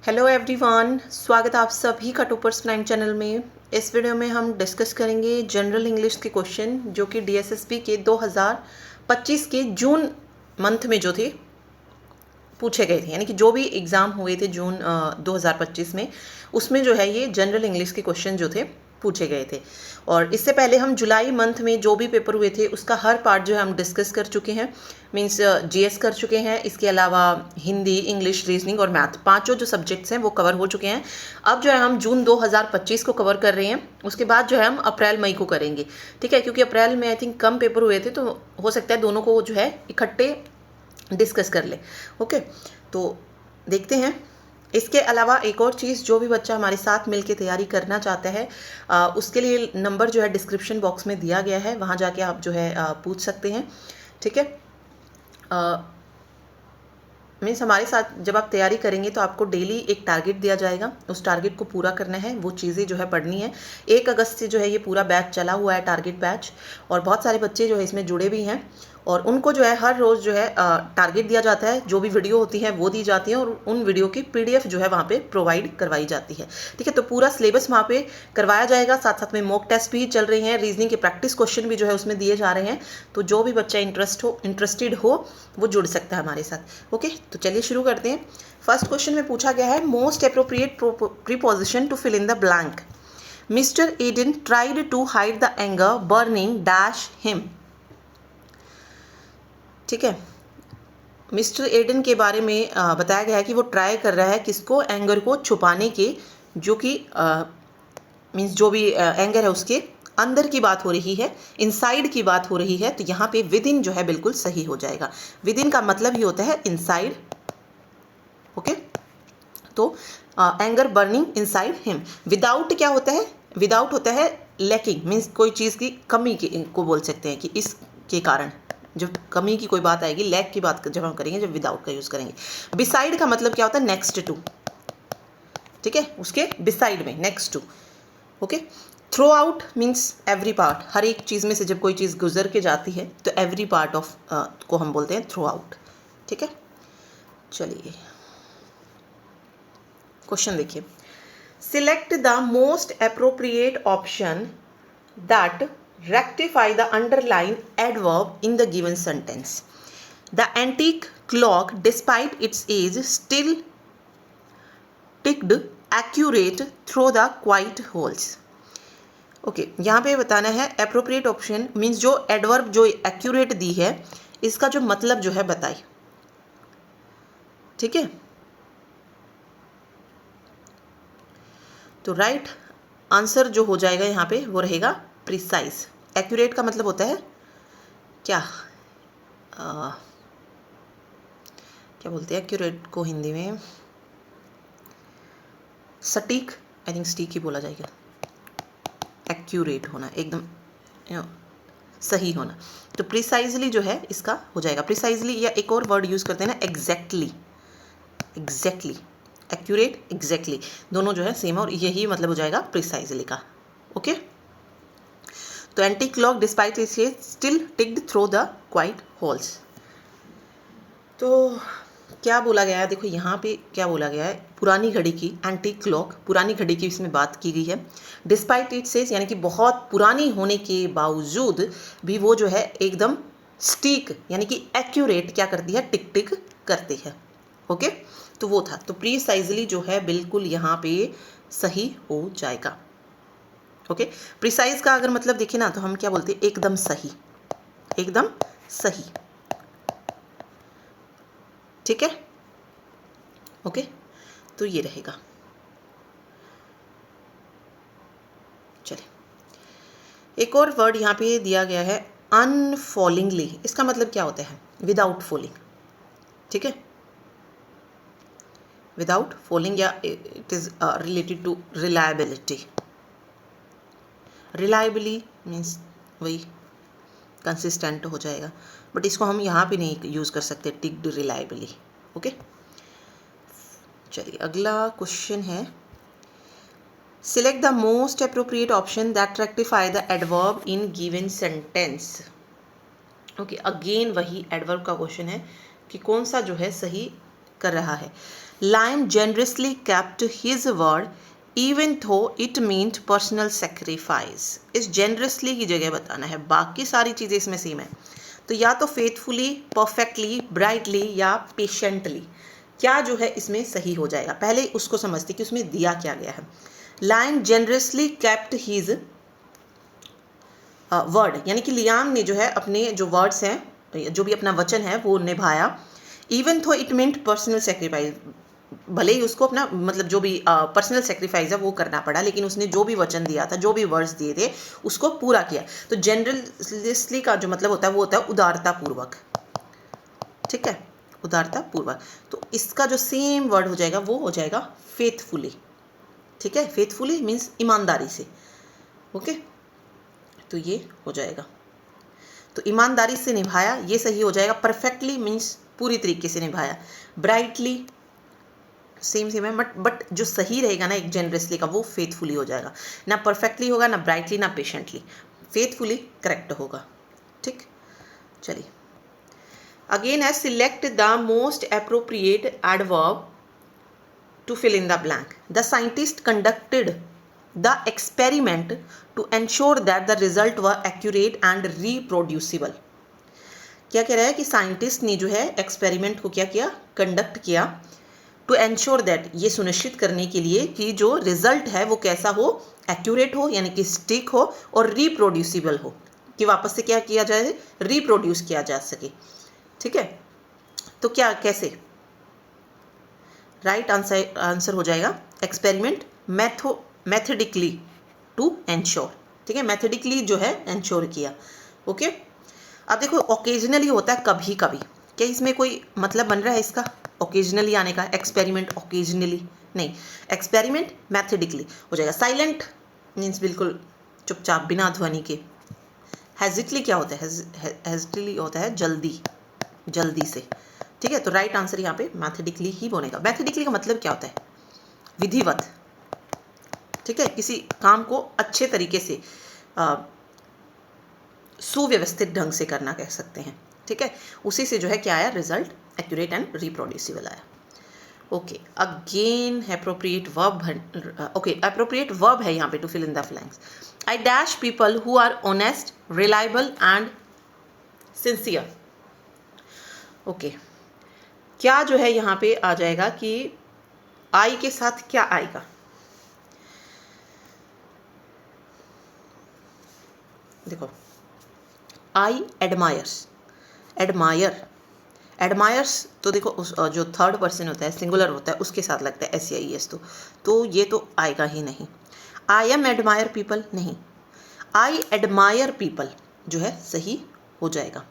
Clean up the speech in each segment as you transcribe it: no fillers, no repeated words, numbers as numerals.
Hello everyone, स्वागत है आप सभी का टॉपर्स प्राइम चैनल में। इस वीडियो में हम डिस्कस करेंगे जनरल इंग्लिश के क्वेश्चन जो कि डीएसएसबी के 2025 के जून मंथ में जो थे पूछे गए थे, यानी कि जो भी एग्ज़ाम हुए थे जून 2025 में, उसमें जो है ये जनरल इंग्लिश के क्वेश्चन जो थे पूछे गए थे। और इससे पहले हम जुलाई मंथ में जो भी पेपर हुए थे उसका हर पार्ट जो है हम डिस्कस कर चुके हैं, मींस जीएस कर चुके हैं। इसके अलावा हिंदी, इंग्लिश, रीजनिंग और मैथ, पांचों जो सब्जेक्ट्स हैं वो कवर हो चुके हैं। अब जो है हम जून 2025 को कवर कर रहे हैं, उसके बाद जो है हम अप्रैल मई को करेंगे, ठीक है, क्योंकि अप्रैल में आई थिंक कम पेपर हुए थे, तो हो सकता है दोनों को जो है इकट्ठे डिस्कस कर ले। ओके, तो देखते हैं। इसके अलावा एक और चीज़, जो भी बच्चा हमारे साथ मिलके तैयारी करना चाहता है उसके लिए नंबर जो है डिस्क्रिप्शन बॉक्स में दिया गया है, वहाँ जाके आप जो है पूछ सकते हैं, ठीक है। मीन्स हमारे साथ जब आप तैयारी करेंगे तो आपको डेली एक टारगेट दिया जाएगा, उस टारगेट को पूरा करना है, वो चीज़ें जो है पढ़नी है। 1 अगस्त से जो है ये पूरा बैच चला हुआ है, टारगेट बैच, और बहुत सारे बच्चे जो है इसमें जुड़े भी हैं, और उनको जो है हर रोज़ जो है टारगेट दिया जाता है, जो भी वीडियो होती है वो दी जाती है, और उन वीडियो की पीडीएफ जो है वहाँ पे प्रोवाइड करवाई जाती है, ठीक है। तो पूरा सिलेबस वहाँ पे करवाया जाएगा, साथ साथ में मॉक टेस्ट भी चल रहे हैं, रीजनिंग के प्रैक्टिस क्वेश्चन भी जो है उसमें दिए जा रहे हैं। तो जो भी बच्चा इंटरेस्टेड हो वो जुड़ सकता है हमारे साथ। ओके, तो चलिए शुरू करते हैं। फर्स्ट क्वेश्चन में पूछा गया है, most appropriate preposition to fill in the blank. Mister Aiden tried to hide the anger burning dash him, ठीक है। मिस्टर एडन के बारे में बताया गया है कि वो ट्राई कर रहा है किसको, एंगर को छुपाने के, जो कि मीन्स जो भी एंगर है उसके अंदर की बात हो रही है, इनसाइड की बात हो रही है। तो यहाँ पे विद इन जो है बिल्कुल सही हो जाएगा। विद इन का मतलब ही होता है इनसाइड। ओके, तो anger burning inside him. Without क्या होता है? विदाउट होता है लैकिंग, मीन्स कोई चीज़ की कमी को बोल सकते हैं कि इसके कारण जब कमी की कोई बात आएगी, लैक की बात जब हम करेंगे, जब विदाउट का यूज़ करेंगे। बिसाइड का मतलब क्या होता है? नेक्स्ट टू, ठीक है, उसके बिसाइड में, next to. Okay, throughout means every part, हर एक चीज़ में से जब कोई चीज़ गुजर के जाती है तो एवरी पार्ट ऑफ को हम बोलते हैं थ्रो आउट, ठीक है। चलिए क्वेश्चन देखिए। Select the most appropriate option that rectify the underlined adverb in the given sentence. The antique clock, despite its age, still ticked accurate through the quiet holes. Okay, यहाँ पे बताना है appropriate option means जो adverb जो accurate दी है, इसका जो मतलब जो है बताए, ठीक है। तो राइट आंसर जो हो जाएगा यहाँ पे वो रहेगा प्रिसाइज। एक्यूरेट का मतलब होता है क्या, क्या बोलते हैं एक्यूरेट को हिंदी में? सटीक, आई थिंक सटीक ही बोला जाएगा। एक्यूरेट होना, एकदम सही होना। तो प्रिसाइजली जो है इसका हो जाएगा प्रिसाइजली, या एक और वर्ड यूज़ करते हैं ना, एग्जैक्टली। एग्जैक्टली, एक्यूरेट, एग्जैक्टली, दोनों जो है सेम है, और यही मतलब हो जाएगा प्रिसाइजली का। ओके, तो antique clock despite its age still ticked through the quiet halls. तो क्या बोला गया है? देखो यहाँ पे क्या बोला गया है, पुरानी घड़ी की, एंटी क्लॉक, पुरानी घड़ी की इसमें बात की गई है। डिस्पाइट इट्स एज यानी कि बहुत पुरानी होने के बावजूद भी वो जो है एकदम स्टीक यानी कि एक्यूरेट क्या करती है, टिक टिक करती है। ओके, तो वो था, तो प्रीसाइजली जो है बिल्कुल यहाँ पे सही हो जाएगा। ओके, प्रिसाइज का अगर मतलब देखें ना तो हम क्या बोलते हैं, एकदम सही, एकदम सही, ठीक है। ओके, तो ये रहेगा। चलिए एक और वर्ड यहाँ पे दिया गया है, अनफॉलिंगली। इसका मतलब क्या होता है? विदाउट फॉलिंग, ठीक है, विदाउट फॉलिंग, या it is related to reliability. Reliably means वही कंसिस्टेंट हो जाएगा, बट इसको हम यहाँ पे नहीं यूज़ कर सकते, टिक्ड रिलायबली। ओके, चलिए अगला क्वेश्चन है, select the most appropriate option that rectify the adverb in given sentence. Okay, again वही एडवर्ब का क्वेश्चन है कि कौन सा जो है सही कर रहा है। Lion generously kept his word even though it meant personal sacrifice. इस जेनरसली की जगह बताना है, बाकी सारी चीज़ें इसमें सेम है। तो या तो फेथफुली, परफेक्टली, ब्राइटली या पेशेंटली, क्या जो है इसमें सही हो जाएगा। पहले उसको समझते कि उसमें दिया क्या गया है। Lion generously kept his word, यानी कि लियाम ने जो है अपने जो वर्ड्स हैं, जो भी अपना वचन है वो निभाया। Even though it meant personal sacrifice, भले ही उसको अपना मतलब जो भी पर्सनल सेक्रीफाइस है वो करना पड़ा, लेकिन उसने जो भी वचन दिया था, जो भी वर्ड्स दिए थे, उसको पूरा किया। तो जनरलिस्टली का जो मतलब होता है वो होता है उदारता पूर्वक। ठीक है, उदारता पूर्वक। तो इसका जो सेम वर्ड हो जाएगा वो हो जाएगा फेथफुली। ठीक है, फेथफुली मीन्स ईमानदारी से। ओके, तो ये हो जाएगा। तो ईमानदारी से निभाया, ये सही हो जाएगा। परफेक्टली मीन्स पूरी तरीके से निभाया। ब्राइटली सेम सेम है, बट जो सही रहेगा ना एक जेनरसली का, वो फेथफुली हो जाएगा। ना परफेक्टली होगा, ना ब्राइटली, ना पेशेंटली, फेथफुली करेक्ट होगा। ठीक, चलिए अगेन है select the most appropriate adverb to fill in the blank. The scientist conducted the experiment to ensure that the result were accurate and reproducible. क्या कह रहा है कि साइंटिस्ट ने जो है एक्सपेरिमेंट को क्या किया, कंडक्ट किया, टू एंश्योर दैट, ये सुनिश्चित करने के लिए कि जो रिजल्ट है वो कैसा हो, एक्यूरेट हो यानी कि स्टिक हो, और रिप्रोड्यूसिबल हो, कि वापस से क्या किया जाए, रिप्रोड्यूस किया जा सके। ठीक है, तो क्या कैसे, राइट आंसर हो जाएगा एक्सपेरिमेंट मैथोडिकली टू एंश्योर। ठीक है, मैथोडिकली जो है एंश्योर किया। ओके, अब देखो ओकेजनली होता है कभी कभी, क्या इसमें कोई मतलब बन रहा है इसका ओकेजनली आने का, एक्सपेरिमेंट ओकेजनली नहीं, एक्सपेरिमेंट मैथोडिकली हो जाएगा। साइलेंट मीन्स बिल्कुल चुपचाप बिना ध्वनि के। हेजिटली क्या होता है, हेजिटली होता है जल्दी, जल्दी से। ठीक है, तो राइट आंसर यहाँ पे मैथोडिकली ही बनेगा। मैथोडिकली का मतलब क्या होता है, विधिवत। ठीक है, किसी काम को अच्छे तरीके से सुव्यवस्थित ढंग से करना कह सकते हैं। ठीक है, उसी से जो है क्या आया, रिजल्ट एक्यूरेट एंड रिप्रोड्यूसिबल आया। Okay, again appropriate verb. Okay, appropriate verb है यहाँ पे to fill in the blanks. I dash people who are honest, reliable and sincere. Okay, क्या जो है यहाँ पे आ जाएगा कि आई के साथ क्या आएगा, देखो आई एडमायर्स, एडमायर्स तो देखो उस जो थर्ड पर्सन होता है, सिंगुलर होता है, उसके साथ लगता है SEIS, तो ये तो आएगा ही नहीं। आई एम एडमायर पीपल नहीं, आई एडमायर पीपल जो है सही हो जाएगा।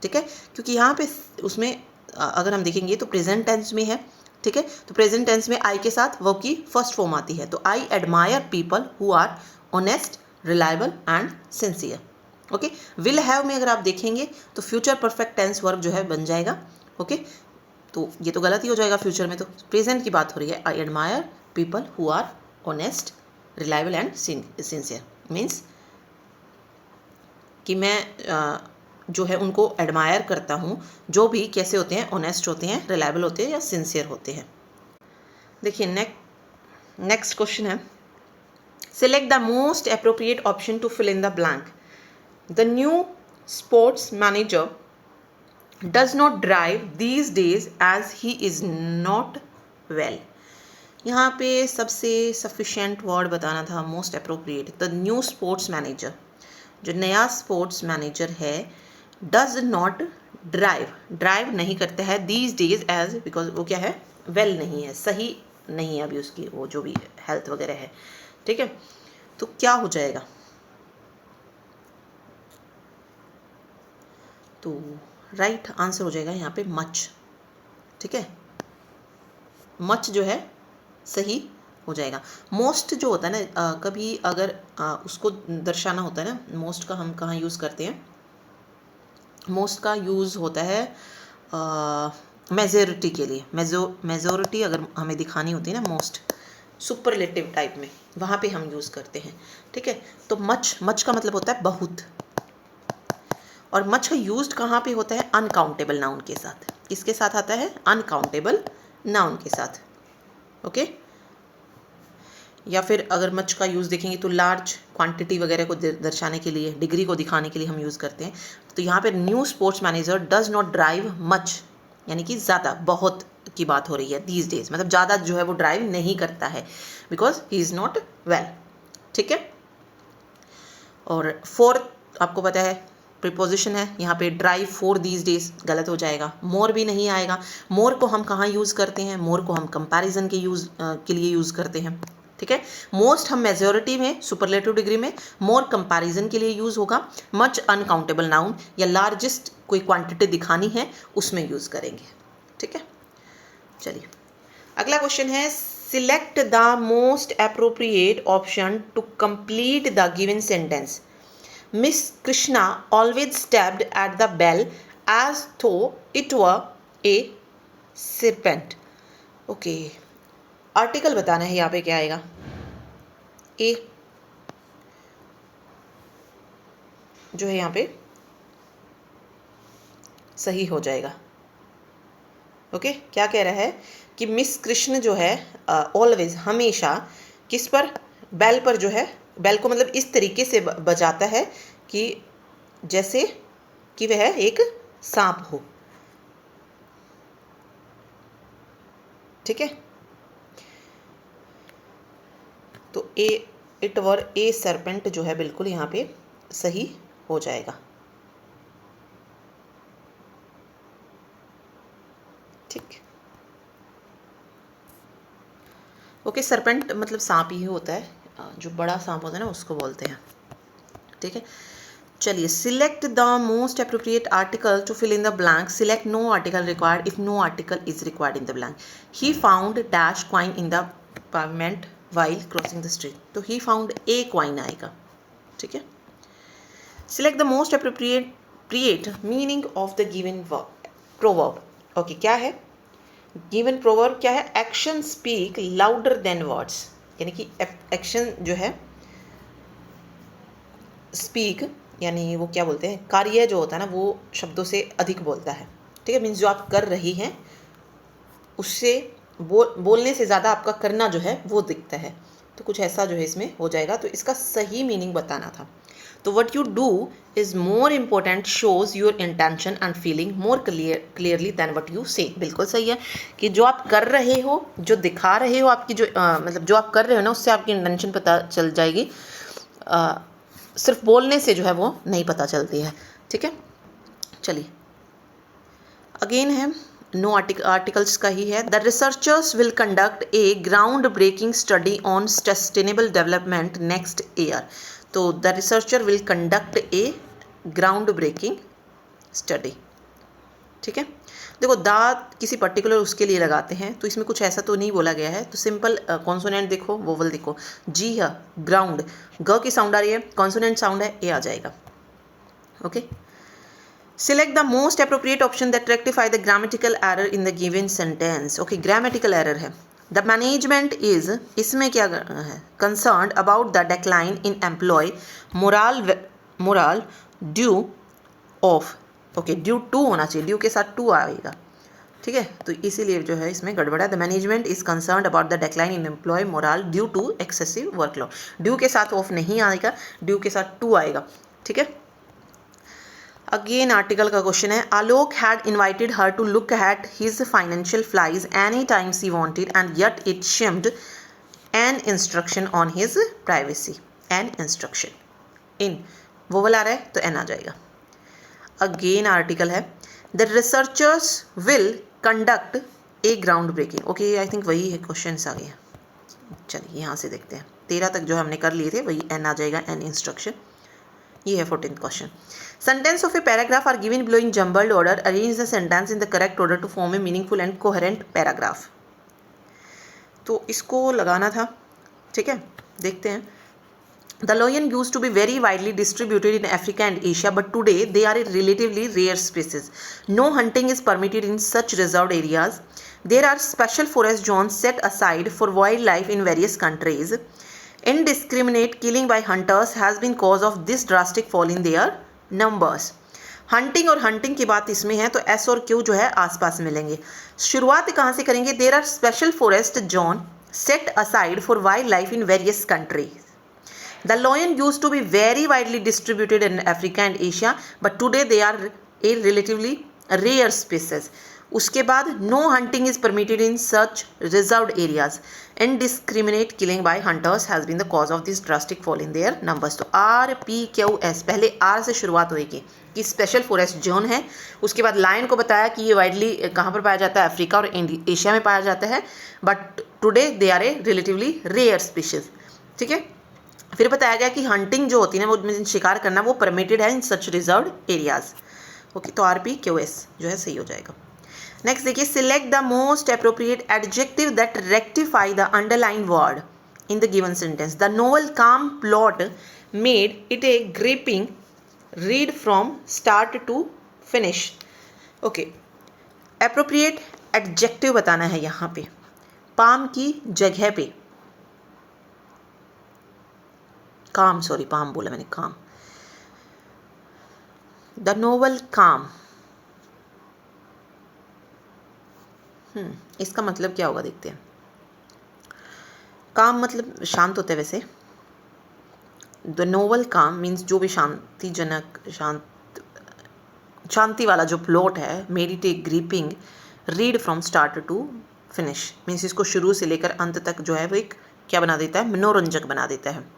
ठीक है, क्योंकि यहाँ पे उसमें अगर हम देखेंगे तो प्रेजेंट टेंस में है। ठीक है, तो प्रेजेंट टेंस में आई के साथ वर्ब की फर्स्ट फॉर्म आती है, तो I admire people who are honest, reliable and sincere. Okay, will have में अगर आप देखेंगे तो फ्यूचर परफेक्ट टेंस वर्ब जो है बन जाएगा। ओके, तो ये तो गलत ही हो जाएगा, फ्यूचर में तो प्रेजेंट की बात हो रही है। I admire people who are honest, reliable and sincere, means कि मैं जो है उनको एडमायर करता हूँ, जो भी कैसे होते हैं, ऑनेस्ट होते हैं, रिलायबल होते हैं या सिंसियर होते हैं। देखिए नेक्स्ट क्वेश्चन है, select the most appropriate option to fill in the blank. The new sports manager does not drive these days as he is not well. यहाँ पे सबसे सफिशेंट वर्ड बताना था, most appropriate. The new sports manager, जो नया sports manager है, does not drive नहीं करता है, दीज डेज एज, बिकॉज वो क्या है, वेल नहीं है, सही नहीं है अभी उसकी वो जो भी हेल्थ वगैरह है। ठीक है, तो क्या हो जाएगा, तो राइट आंसर हो जाएगा यहाँ पे मच। ठीक है, मच जो है सही हो जाएगा। मोस्ट जो होता है ना, कभी अगर उसको दर्शाना होता है ना, मोस्ट का हम कहाँ यूज़ करते हैं, मोस्ट का यूज़ होता है मेजोरिटी के लिए। मेजोरिटी अगर हमें दिखानी होती है ना, मोस्ट सुपरलेटिव टाइप में, वहाँ पे हम यूज़ करते हैं। ठीक है, तो मच का मतलब होता है बहुत, और मच का यूज्ड कहाँ पे होता है, अनकाउंटेबल नाउन के साथ। किसके साथ आता है, अनकाउंटेबल नाउन के साथ, ओके। या फिर अगर मच का यूज़ देखेंगे तो लार्ज क्वांटिटी वगैरह को दर्शाने के लिए, डिग्री को दिखाने के लिए हम यूज़ करते हैं। तो यहाँ पे new sports manager does not drive much, यानी कि ज़्यादा, बहुत की बात हो रही है दीज डेज, मतलब ज़्यादा जो है वो ड्राइव नहीं करता है, because he is not well, ठीक है। और फोर्थ आपको पता है प्रीपोजिशन है, यहाँ पे ड्राइव फॉर दीज डेज गलत हो जाएगा, मोर भी नहीं आएगा। मोर को हम कहाँ यूज़ करते हैं? मोर को हम कंपैरिजन के लिए यूज़ करते हैं, ठीक है। मोस्ट हम मेजॉरिटी में, सुपरलेटिव डिग्री में, मोर कंपैरिजन के लिए यूज़ होगा। मच अनकाउंटेबल नाउन या लार्जेस्ट कोई क्वांटिटी दिखानी है उसमें यूज़ करेंगे, ठीक है। चलिए अगला क्वेश्चन है, select the most appropriate option to complete the given sentence. Miss Krishna always tapped at the bell as though it were a serpent. Okay, article बताना है, यहाँ पे क्या आएगा? ए जो है यहाँ पे सही हो जाएगा, ओके। क्या कह रहा है कि मिस कृष्ण जो है ऑलवेज, हमेशा, किस पर? बेल पर जो है, बेल को मतलब इस तरीके से बजाता है कि जैसे कि वह एक सांप हो, ठीक है। तो इट वर ए सरपेंट जो है बिल्कुल यहाँ पे सही हो जाएगा, ठीक। ओके, सरपेंट मतलब सांप ही होता है, जो बड़ा सांप होता है ना उसको बोलते हैं, ठीक है। चलिए, select the most appropriate article to fill in the blank. Select no article required if no article is required in the blank. He found dash coin in the pavement while crossing the street. तो he found a coin आएगा, ठीक है। Select the most appropriate meaning of the given proverb. Okay, क्या है given proverb? क्या है? Action speak louder than words, यानी कि एक्शन जो है स्पीक, यानी वो क्या बोलते हैं, कार्य जो होता है ना वो शब्दों से अधिक बोलता है, ठीक है। मीन्स जो आप कर रही हैं उससे बोलने से ज़्यादा आपका करना जो है वो दिखता है। तो कुछ ऐसा जो है इसमें हो जाएगा। तो इसका सही मीनिंग बताना था। तो what you do is more important, shows your intention and feeling more clearly than what you say. बिल्कुल सही है कि जो आप कर रहे हो, जो दिखा रहे हो, आपकी जो मतलब जो आप कर रहे हो ना, उससे आपकी इंटेंशन पता चल जाएगी। सिर्फ बोलने से जो है वो नहीं पता चलती है, ठीक है। चलिए अगेन है, नो आर्टिकल्स का ही है। The researchers will conduct a ground breaking study on sustainable development next year. तो the researcher will conduct a ground breaking study, ठीक है। देखो, द किसी पर्टिकुलर उसके लिए लगाते हैं, तो इसमें कुछ ऐसा तो नहीं बोला गया है। तो सिंपल कॉन्सोनेंट देखो, वोवल देखो, जी है ग्राउंड, ग की साउंड आ रही है, कॉन्सोनेंट साउंड है, ए आ जाएगा, okay. Select the most appropriate option that rectify the grammatical error in the given sentence. Okay, grammatical error है। द मैनेजमेंट इज, इसमें क्या है, concerned about the decline in employee morale due of, okay, due to होना चाहिए, due के साथ to आएगा, ठीक है। तो इसीलिए जो है इसमें गड़बड़ा। The management is concerned about the decline in employee morale due to excessive workload. Due के साथ ऑफ नहीं आएगा, ड्यू के साथ टू आएगा, ठीक है। अगेन आर्टिकल का क्वेश्चन है, Alok had invited her to look at his financial files any time she wanted and yet it seemed an instruction on his privacy. An instruction, इन वोवल आ रहा है तो एन आ जाएगा। अगेन आर्टिकल है, the researchers will conduct a ground breaking. Okay, I think वही है, क्वेश्चन आ गए हैं। चलिए यहाँ से देखते हैं, 13 तक जो हमने कर लिए थे वही एन आ जाएगा, एन इंस्ट्रक्शन। ये है 14th question. Sentence of a paragraph are given below in jumbled order, arrange the sentence in the correct order to form a meaningful and coherent paragraph. तो इसको लगाना था, ठीक है, देखते हैं। The lion used to be very widely distributed in Africa and Asia, but today they are a relatively rare species. No hunting is permitted in such reserved areas. There are special forest zones set aside for wildlife in various countries. Indiscriminate killing by hunters has been cause of this drastic fall in their numbers. Hunting और hunting की बात इसमें है तो S और Q जो है आसपास मिलेंगे। शुरुआत कहाँ से करेंगे? There are special forest zone set aside for wild life in various countries. The lion used to be very widely distributed in Africa and Asia, but today they are a relatively rare species. उसके बाद no hunting is permitted in such reserved areas. Indiscriminate killing by hunters has been the cause of this drastic fall in their numbers. तो RPQS पहले R से शुरुआत होएगी कि special forest zone है। उसके बाद लायन को बताया कि ये वाइडली कहाँ पर पाया जाता है? अफ्रीका और एशिया में पाया जाता है, but today they are a relatively rare species. ठीक है। फिर बताया गया कि हंटिंग जो होती है ना, वो शिकार करना वो परमिटेड है in such reserved areas. Okay, तो RPQS जो है सही हो जाएगा। नेक्स्ट देखिए, select the most appropriate adjective that rectify the underline word in the given sentence. The novel calm plot made it a gripping read from start to finish. Okay, appropriate adjective बताना है यहाँ पे। Palm की जगह पे काम, sorry palm बोला मैंने, काम। द नोवेल काम, इसका मतलब क्या होगा देखते हैं। काम मतलब शांत होता है वैसे। द नोवेल काम मीन्स जो भी शांतिजनक, शांति वाला जो प्लॉट है, made it a gripping read from start to finish means इसको शुरू से लेकर अंत तक जो है वो एक क्या बना देता है? मनोरंजक बना देता है।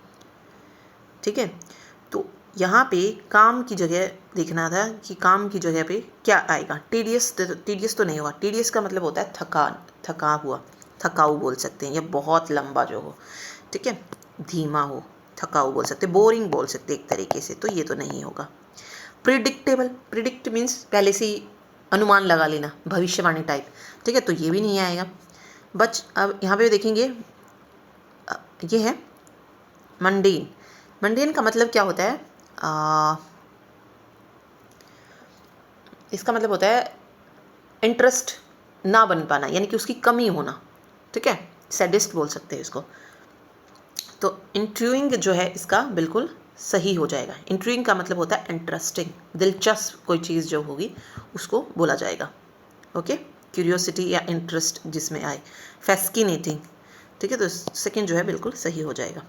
ठीक है, तो यहाँ पे काम की जगह देखना था कि काम की जगह पे क्या आएगा। टीडियस तो नहीं होगा। टीडियस का मतलब होता है थका हुआ, थकाऊ बोल सकते हैं, या बहुत लंबा जो हो। ठीक है, धीमा हो, थकाऊ बोल सकते, बोरिंग बोल सकते एक तरीके से, तो ये तो नहीं होगा। प्रिडिक्टेबल, प्रिडिक्ट मीन्स पहले से ही अनुमान लगा लेना, भविष्यवाणी टाइप। ठीक है, तो ये भी नहीं आएगा। अब यहाँ पे देखेंगे, ये है मंडेन। मंडेन का मतलब क्या होता है? इसका मतलब होता है इंटरेस्ट ना बन पाना, यानी कि उसकी कमी होना। ठीक है, सैडिस्ट बोल सकते हैं इसको। तो इंट्रूइंग जो है इसका बिल्कुल सही हो जाएगा। इंट्रूइंग का मतलब होता है इंटरेस्टिंग, दिलचस्प कोई चीज़ जो होगी उसको बोला जाएगा। ओके, क्यूरियोसिटी या इंटरेस्ट जिसमें आए। फैस्किनेटिंग, ठीक है, तो सेकंड जो है बिल्कुल सही हो जाएगा।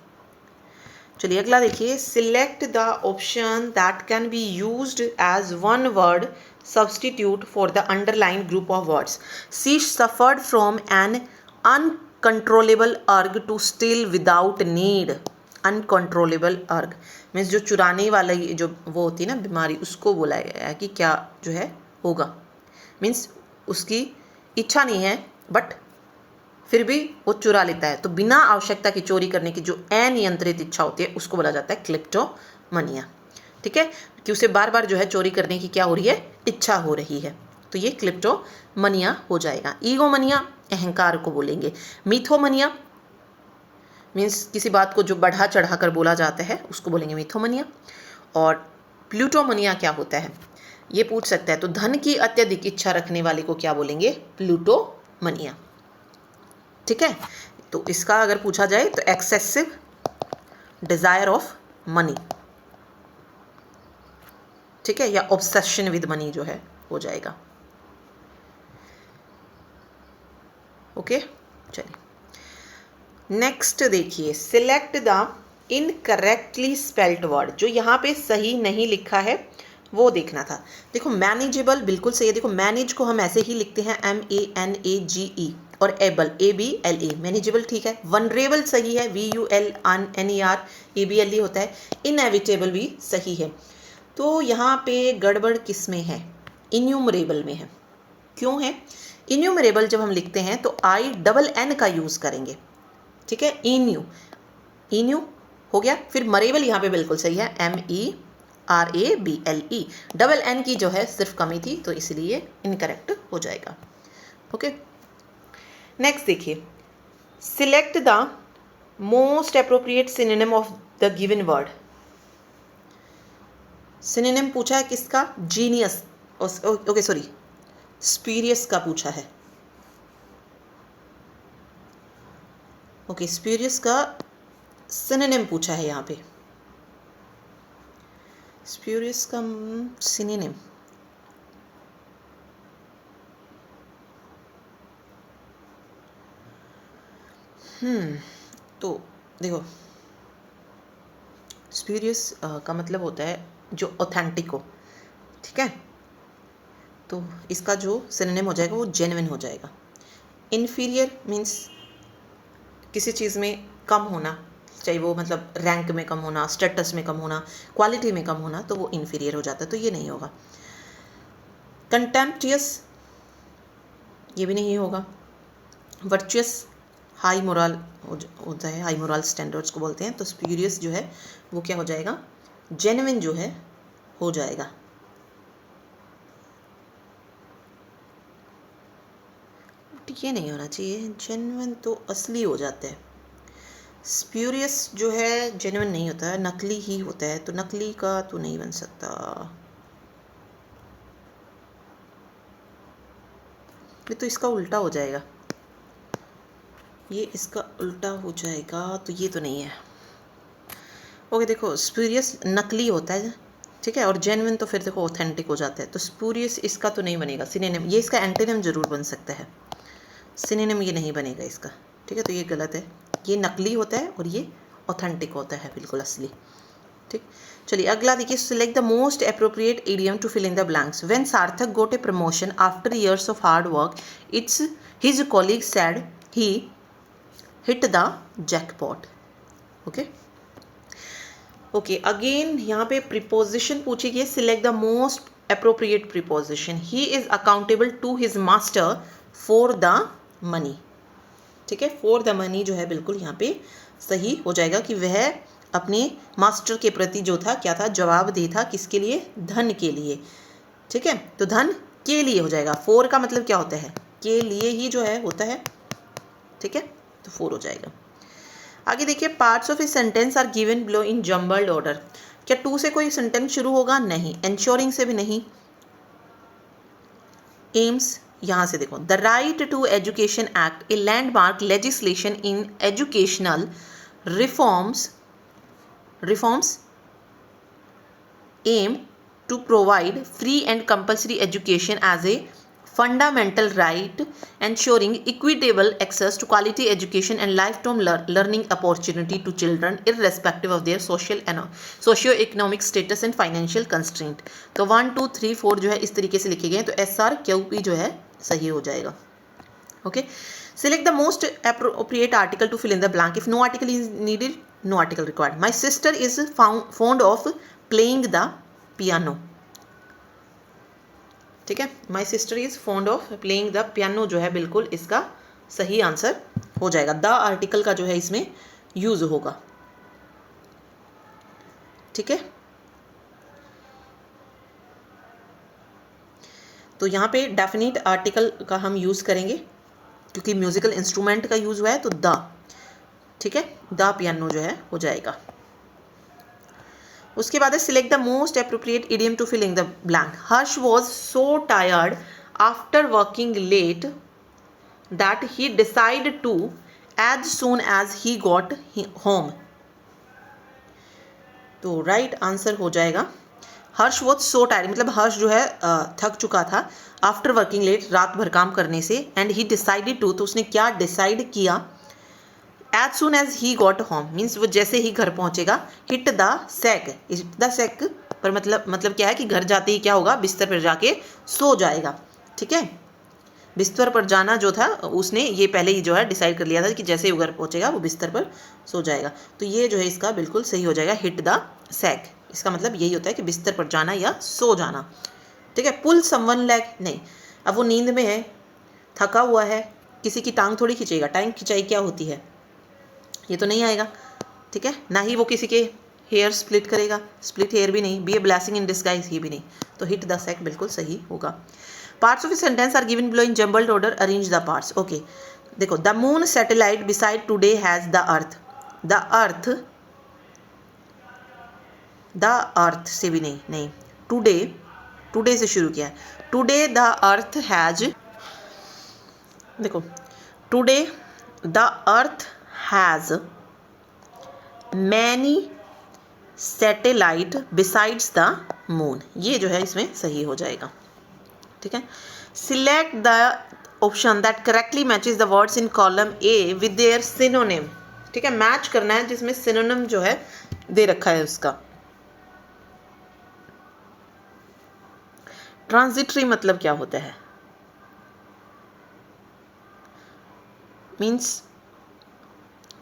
चलिए अगला देखिए, select the option that can be used as one word substitute for the underline group of words. She suffered from an uncontrollable urge to steal without need. Uncontrollable urge means जो चुराने वाला जो वो होती है ना बीमारी, उसको बोला गया है कि क्या जो है होगा। मीन्स उसकी इच्छा नहीं है बट फिर भी वो चुरा लेता है, तो बिना आवश्यकता की चोरी करने की जो अनियंत्रित इच्छा होती है उसको बोला जाता है क्लिप्टोमनिया। ठीक है, कि उसे बार बार जो है चोरी करने की क्या हो रही है? इच्छा हो रही है, तो ये क्लिप्टोमनिया हो जाएगा। ईगोमनिया अहंकार को बोलेंगे। मिथोमनिया मीन्स किसी बात को जो बढ़ा चढ़ा कर बोला जाता है उसको बोलेंगे मिथोमनिया। और प्लूटोमनिया क्या होता है ये पूछ सकता है, तो धन की अत्यधिक इच्छा रखने वाले को क्या बोलेंगे? प्लूटोमनिया। ठीक है, तो इसका अगर पूछा जाए तो एक्सेसिव डिजायर ऑफ मनी, ठीक है, या ऑब्सेशन विद मनी जो है हो जाएगा। ओके, चलिए नेक्स्ट देखिए, select the incorrectly spelled word. जो यहाँ पे सही नहीं लिखा है वो देखना था। देखो मैनेजेबल बिल्कुल सही है। देखो मैनेज को हम ऐसे ही लिखते हैं MANAGE, और एबल ABLE, मैनेजेबल ठीक है। वनरेबल सही है, VULNER होता है। इनएविटेबल भी सही है। तो यहाँ पे गड़बड़ किस में है? इन्यूमरेबल में है। क्यों है? इन्यूमरेबल जब हम लिखते हैं तो INN का यूज़ करेंगे। ठीक है, इन्यू हो गया। फिर मरेबल यहाँ पे बिल्कुल सही है, MERABLE। डबल N की जो है सिर्फ कमी थी तो इसलिए इनकरेक्ट हो जाएगा। ओके, नेक्स्ट देखिए, select the most appropriate synonym of the given word. Synonym पूछा है किसका? जीनियस, ओके सॉरी स्पीरियस का पूछा है। ओके, स्पीरियस का सिनोनिम पूछा है यहाँ पे। स्पीरियस का सिनोनिम तो देखो, स्प्यूरियस का मतलब होता है जो ऑथेंटिक हो, ठीक है। तो इसका जो सिनोनिम हो जाएगा वो जेन्युइन हो जाएगा। इन्फीरियर मीन्स किसी चीज़ में कम होना, चाहे वो मतलब रैंक में कम होना, स्टेटस में कम होना, क्वालिटी में कम होना, तो वो इन्फीरियर हो जाता है, तो ये नहीं होगा। कंटेम्प्टियस, ये भी नहीं होगा। वर्चुअस, हाई मोरल होता है, हाई मोरल स्टैंडर्ड्स को बोलते हैं। तो स्प्यूरियस जो है वो क्या हो जाएगा, जेन्युइन जो है हो जाएगा। ये नहीं होना चाहिए, जेन्युइन तो असली हो जाता है। स्प्यूरियस जो है जेन्युइन नहीं होता है, नकली ही होता है, तो नकली का तो नहीं बन सकता। ये तो इसका उल्टा हो जाएगा, ये इसका उल्टा हो जाएगा, तो ये तो नहीं है। ओके, देखो स्प्यूरियस नकली होता है, ठीक है, और जेन्युइन तो फिर देखो ऑथेंटिक हो जाता है। तो स्प्यूरियस इसका तो नहीं बनेगा, सिनोनिम। ये इसका एंटोनिम जरूर बन सकता है, सिनोनिम ये नहीं बनेगा इसका, ठीक है। तो ये गलत है, ये नकली होता है और ये ऑथेंटिक होता है, बिल्कुल असली, ठीक। चलिए अगला देखिए, select the most appropriate idiom to fill in the blanks. When Sarthak got a promotion after years of hard work, its his colleague said he hit the jackpot. Okay, again यहाँ पे प्रीपोजिशन पूछी गई, select the most appropriate preposition. He is accountable to his master for the money, ठीक है। For the money जो है बिल्कुल यहाँ पे सही हो जाएगा कि वह अपने मास्टर के प्रति जो था क्या था, जवाबदेह था। किसके लिए, धन के लिए, ठीक है। तो धन के लिए हो जाएगा। फॉर का मतलब क्या होता है, के लिए ही जो है होता है, ठीक है। तो फॉर हो जाएगा। आगे देखिए, parts of a sentence are given below in jumbled order. क्या टू से कोई सेंटेंस शुरू होगा, नहीं। एंश्योरिंग से भी नहीं। एम्स, यहाँ से देखो, the right to education act, a landmark legislation in educational reforms aim to provide free and compulsory education as a fundamental right, ensuring equitable access to quality education and lifetime learning opportunity to children irrespective of their socio-economic status and financial constraint। तो 1 2 3 4 जो है इस तरीके से लिखे गए हैं, तो SRQP जो है सही हो जाएगा। Okay, select the most appropriate article to fill in the blank. If no article is needed, no article required. My sister is fond of playing the piano, ठीक है। My sister is fond of playing the piano जो है बिल्कुल इसका सही answer हो जाएगा। The article का जो है इसमें यूज होगा, ठीक है। तो यहाँ पे डेफिनेट आर्टिकल का हम यूज करेंगे क्योंकि म्यूजिकल इंस्ट्रूमेंट का यूज हुआ है, तो द, ठीक है, द पियानो जो है हो जाएगा। उसके बाद है select the most appropriate idiom to filling the blank. Harsh was so tired after working late that he decide to as soon as he got home. तो राइट आंसर हो जाएगा, हर्ष वॉज सो टायर्ड मतलब हर्ष जो है थक चुका था, आफ्टर वर्किंग लेट रात भर काम करने से, एंड ही डिसाइडेड टू, तो उसने क्या डिसाइड किया, as soon as he got home means वो जैसे ही घर पहुंचेगा, hit the sack. Hit the sack पर मतलब क्या है कि घर जाते ही क्या होगा, बिस्तर पर जाके सो जाएगा, ठीक है। बिस्तर पर जाना जो था उसने ये पहले ही जो है डिसाइड कर लिया था कि जैसे ही घर पहुंचेगा वो बिस्तर पर सो जाएगा। तो ये जो है इसका बिल्कुल सही हो जाएगा, हिट द सैक। इसका मतलब यही होता है कि बिस्तर पर जाना या सो जाना, ठीक है। पुल समवन लेग, नहीं, अब वो नींद में है, थका हुआ है, किसी की टांग थोड़ी खींचेगा, टांग खिंचाई क्या होती है, ये तो नहीं आएगा, ठीक है। ना ही वो किसी के हेयर स्प्लिट करेगा, स्प्लिट हेयर भी नहीं, be a blessing in disguise ही भी नहीं। तो हिट द सैक बिल्कुल सही होगा। Parts of a sentence are given below in jumbled order, arrange the parts. Okay, देखो, the moon satellite beside today has the earth. The earth से भी नहीं, टुडे से शुरू किया है। टुडे द अर्थ हैज, देखो, today the earth has many satellite besides the moon, ये जो है इसमें सही हो जाएगा, ठीक है। Select the option that correctly matches the words in column A with their synonym. ठीक है, मैच करना है जिसमें सिनोनिम जो है दे रखा है उसका। ट्रांजिटरी मतलब क्या होता है? Means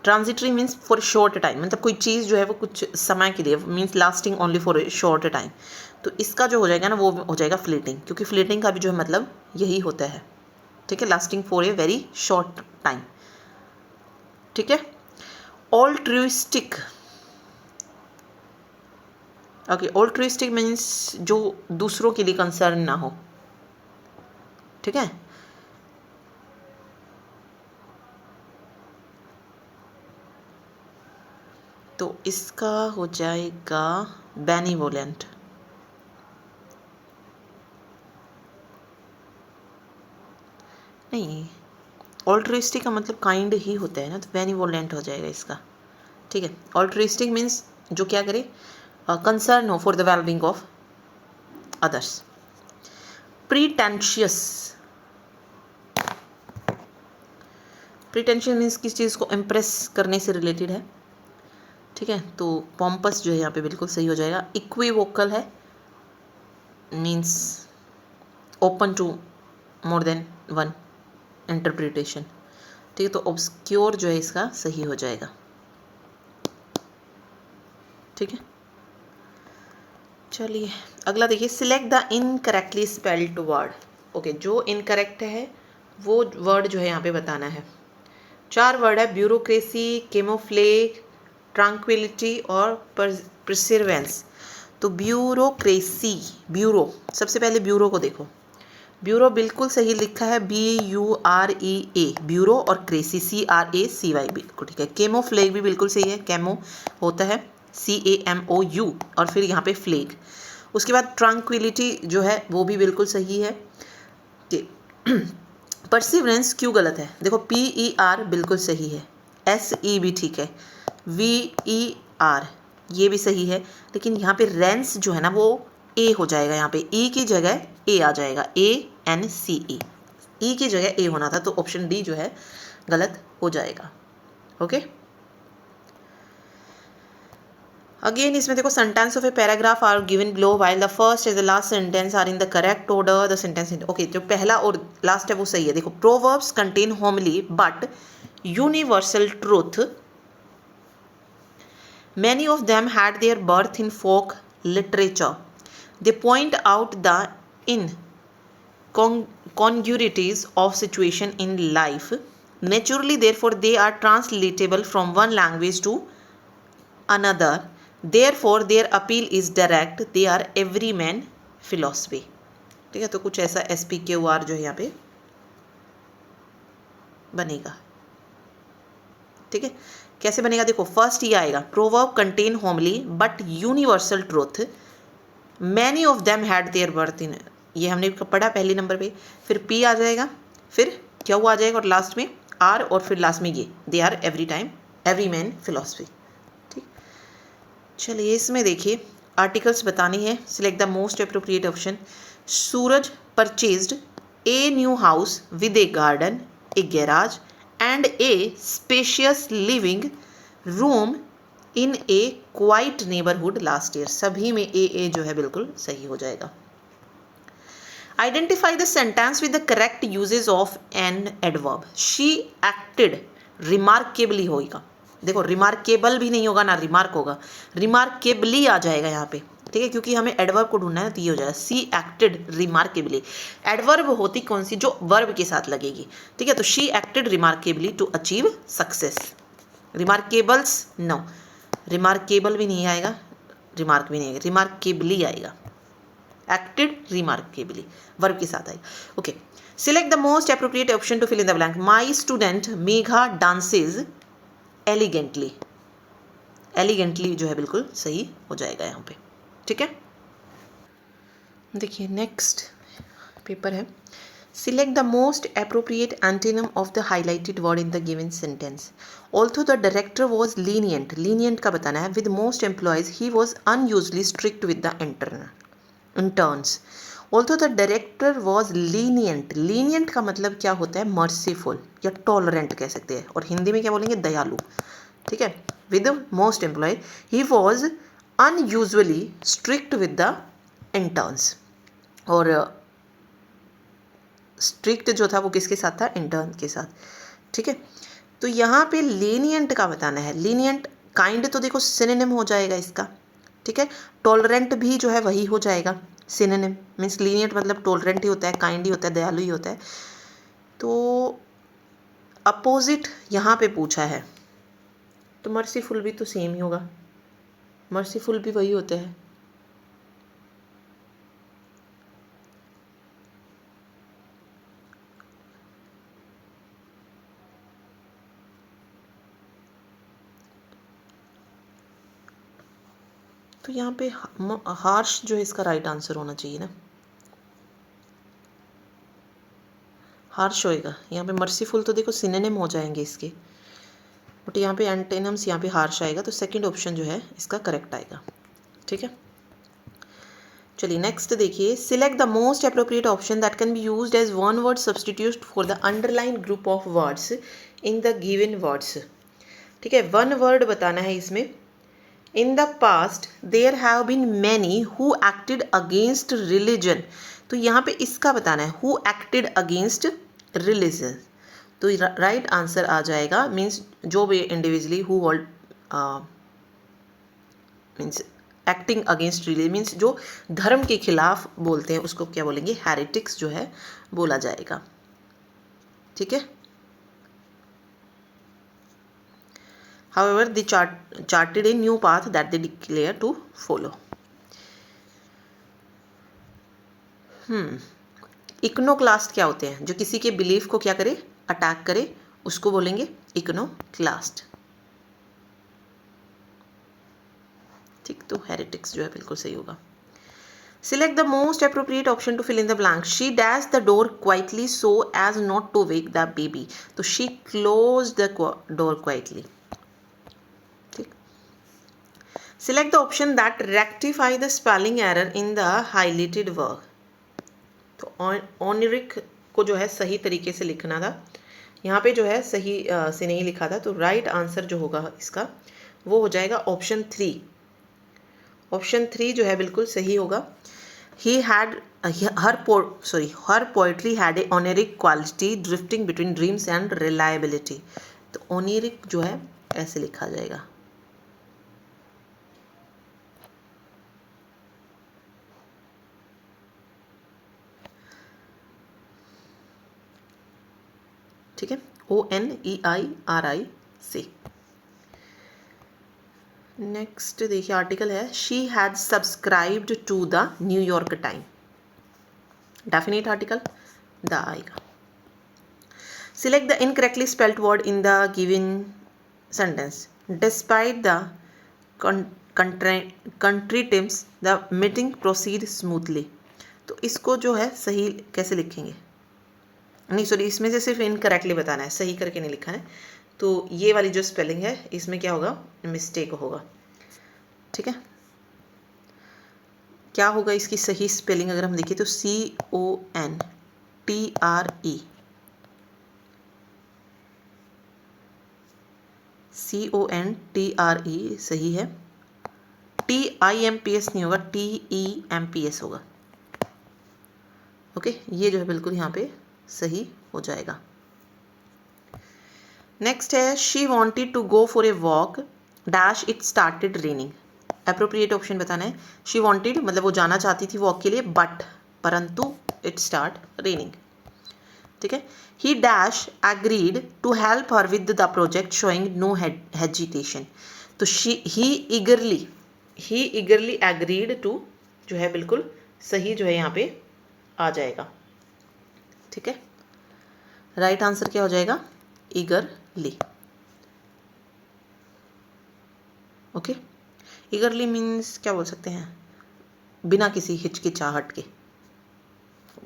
transitory means for short time, मतलब कोई चीज़ जो है वो कुछ समय के लिए, means lasting only for a short time. तो इसका जो हो जाएगा ना वो हो जाएगा फ्लीटिंग, क्योंकि फ्लीटिंग का भी जो है मतलब यही होता है। ठीक है, lasting for a very short time. ठीक है, ऑल्ट्रुइस्टिक। ओके, ऑल्ट्रुइस्टिक मीन्स जो दूसरों के लिए कंसर्न ना हो। ठीक है, तो इसका हो जाएगा बेनिवोलेंट। नहीं, ऑल्ट्रुइस्टिक का मतलब काइंड ही होता है ना, तो बेनिवोलेंट हो जाएगा इसका। ठीक है, ऑल्ट्रुइस्टिक मीन्स जो क्या करे, कंसर्न हो for the wellbeing of others. Pretentious, pretentious means किस चीज़ को इम्प्रेस करने से रिलेटेड है। ठीक है, तो पॉम्पस जो है यहाँ पे बिल्कुल सही हो जाएगा। इक्विवोकल है, means open to more than one interpretation. ठीक है, तो ऑब्सक्योर जो है इसका सही हो जाएगा। ठीक है, चलिए अगला देखिए, select the incorrectly spelled word. Okay, जो इनकरेक्ट है वो वर्ड जो है यहाँ पे बताना है। 4 वर्ड है, ब्यूरोक्रेसी, केमोफ्लेग, ट्रांक्विलिटी और परसिवरेंस। तो ब्यूरोक्रेसी, ब्यूरो, सबसे पहले ब्यूरो को देखो। ब्यूरो बिल्कुल सही लिखा है, BUREA, ब्यूरो, और क्रेसी CRACY बिल्कुल ठीक है। केमोफ्लेग भी बिल्कुल सही है, केमो होता है CAMOU और फिर यहाँ पे फ्लेग। उसके बाद ट्रांक्विलिटी जो है वो भी बिल्कुल सही है। परसिवरेंस क्यों गलत है? देखो, PER बिल्कुल सही है, SE भी ठीक है, VER ये भी सही है, लेकिन यहाँ पे रेंस जो है ना वो A हो जाएगा, यहाँ पे E की जगह A आ जाएगा, ANCE, E की जगह A होना था, तो ऑप्शन डी जो है गलत हो जाएगा। ओके, अगेन इसमें देखो, sentence of a paragraph are given below while the first and the last sentence are in the correct order, the sentence. Okay, जो पहला और लास्ट है वो सही है। देखो, proverbs contain homely but universal truth, many of them had their birth in folk literature. They point out the incongruities of situation in life. Naturally, therefore, they are translatable from one language to another. Therefore, their appeal is direct. They are everyman philosophy. ठीक है, तो कुछ ऐसा SPQR जो है यहाँ पे बनेगा। ठीक है, कैसे बनेगा? देखो, फर्स्ट ये आएगा, proverb contain homely but universal truth, many of them had there birth in, ये हमने पढ़ा पहले नंबर पे। फिर P आ जाएगा, फिर क्या हुआ आ जाएगा, और लास्ट में R, और फिर लास्ट में ये, they are every time every man philosophy. ठीक, चलिए इसमें देखिए, आर्टिकल्स बतानी है। Select the most appropriate option. Suraj purchased a new house with a garden, a garage and a spacious living room in a quiet neighborhood last year। सभी में A जो है बिल्कुल सही हो जाएगा। Identify the sentence with the correct uses of an adverb। She acted remarkably होगा। देखो, remarkable भी नहीं होगा ना remark होगा, remarkably आ जाएगा यहाँ पे। ठीक है, क्योंकि हमें एडवर्ब को ढूंढना है, तो ये हो जाएगा शी एक्टेड रिमार्केबली। एडवर्ब होती कौन सी? जो वर्ब के साथ लगेगी। ठीक है, तो she acted remarkably to achieve success. Remarkables no, remarkable भी नहीं आएगा, रिमार्क भी नहीं आएगा, रिमार्केबली आएगा। एक्टेड रिमार्केबली वर्ब के साथ आएगा। Okay, select the most appropriate option to fill in the blank. My student Megha dances elegantly, elegantly जो है बिल्कुल सही हो जाएगा यहाँ पे। ठीक है, देखिए नेक्स्ट पेपर है, select the most appropriate antonym of the highlighted word in the given sentence. Although the director was lenient, lenient का बताना है, with most employees he was unusually strict with the interns. Although the director was lenient, lenient का मतलब क्या होता है, merciful या tolerant कह सकते हैं, और हिंदी में क्या बोलेंगे, दयालु, ठीक है। With the most employ he was unusually strict with the interns, और स्ट्रिक्ट जो था वो किसके साथ था, इंटर्न के साथ, ठीक है। तो यहाँ पे लीनियंट का बताना है, लीनियंट काइंड तो देखो सिनोनिम हो जाएगा इसका, ठीक है। टॉलरेंट भी जो है वही हो जाएगा सिनोनिम, मीन्स लीनियंट मतलब टॉलरेंट ही होता है, काइंड ही होता है, दयालु ही होता है। तो अपोजिट यहाँ पे पूछा है, तो मर्सीफुल भी तो सेम ही होगा, मर्सीफुल भी वही होते हैं। तो यहाँ पे हार्श जो है इसका राइट आंसर होना चाहिए ना, हार्श होएगा। यहाँ पे मर्सीफुल तो देखो सिनोनिम हो जाएंगे इसके, बट यहाँ पे एंटेनिम्स, यहाँ पे हार्श आएगा, तो सेकंड ऑप्शन जो है इसका करेक्ट आएगा, ठीक है। चलिए नेक्स्ट देखिए, select the most appropriate option that can be used as one word substitute for the underline group of words in the given words, ठीक है। वन वर्ड बताना है इसमें। In the past there have been many who acted against religion, तो यहाँ पे इसका बताना है, हु एक्टेड अगेंस्ट रिलीजन, तो राइट आंसर आ जाएगा, मीन्स जो भी individually who world means acting against religion, means जो धर्म के खिलाफ बोलते हैं उसको क्या बोलेंगे, हेरेटिक्स जो है बोला जाएगा, ठीक है। However, they charted a new path that they declare to follow. इकोनोक्लास्ट क्या होते हैं, जो किसी के बिलीफ को क्या करे, अटैक करे, उसको बोलेंगे इकोनोक्लास्ट, ठीक। तो हेरेटिक्स जो है बिल्कुल सही होगा। Select the most appropriate option to fill in the blank. She dashed the door quietly so as not to wake the baby. तो she closed the door quietly. Select the option that rectify the spelling error in the highlighted word. तो ऑनरिक को जो है सही तरीके से लिखना था, यहाँ पे जो है सही से नहीं लिखा था, तो राइट आंसर जो होगा इसका वो हो जाएगा ऑप्शन 3। ऑप्शन 3 जो है बिल्कुल सही होगा। He had her poetry had a oniric quality drifting between dreams and reliability. तो oniric जो है ऐसे लिखा जाएगा, ठीक है, ONEIRI से। नेक्स्ट देखिए आर्टिकल है, she had subscribed to the New York Time, definite article the आएगा। Select the incorrectly spelled word in the given sentence, despite the contretemps the meeting proceed smoothly, तो इसको जो है सही कैसे लिखेंगे, नहीं सॉरी, इसमें से सिर्फ इनकरेक्टली बताना है, सही करके नहीं लिखा है, तो ये वाली जो स्पेलिंग है इसमें क्या होगा, मिस्टेक होगा, ठीक है। क्या होगा इसकी सही स्पेलिंग अगर हम देखें तो CONTRE सही है, TIMPS नहीं होगा, TEMPS होगा, ओके। ये जो है बिल्कुल यहाँ पे सही हो जाएगा। नेक्स्ट है, she wanted to go for a walk dash it started raining, appropriate option बताना है। शी वॉन्टेड मतलब वो जाना चाहती थी वॉक के लिए, बट परंतु इट स्टार्ट रेनिंग, ठीक है। He dash agreed to help her with the project showing no hesitation, तो ही ईगरली एग्रीड टू जो है बिल्कुल सही जो है यहाँ पे आ जाएगा, ठीक है। राइट आंसर क्या हो जाएगा, ईगरली, ओके। ईगरली मीन्स क्या बोल सकते हैं, बिना किसी हिचकिचाहट के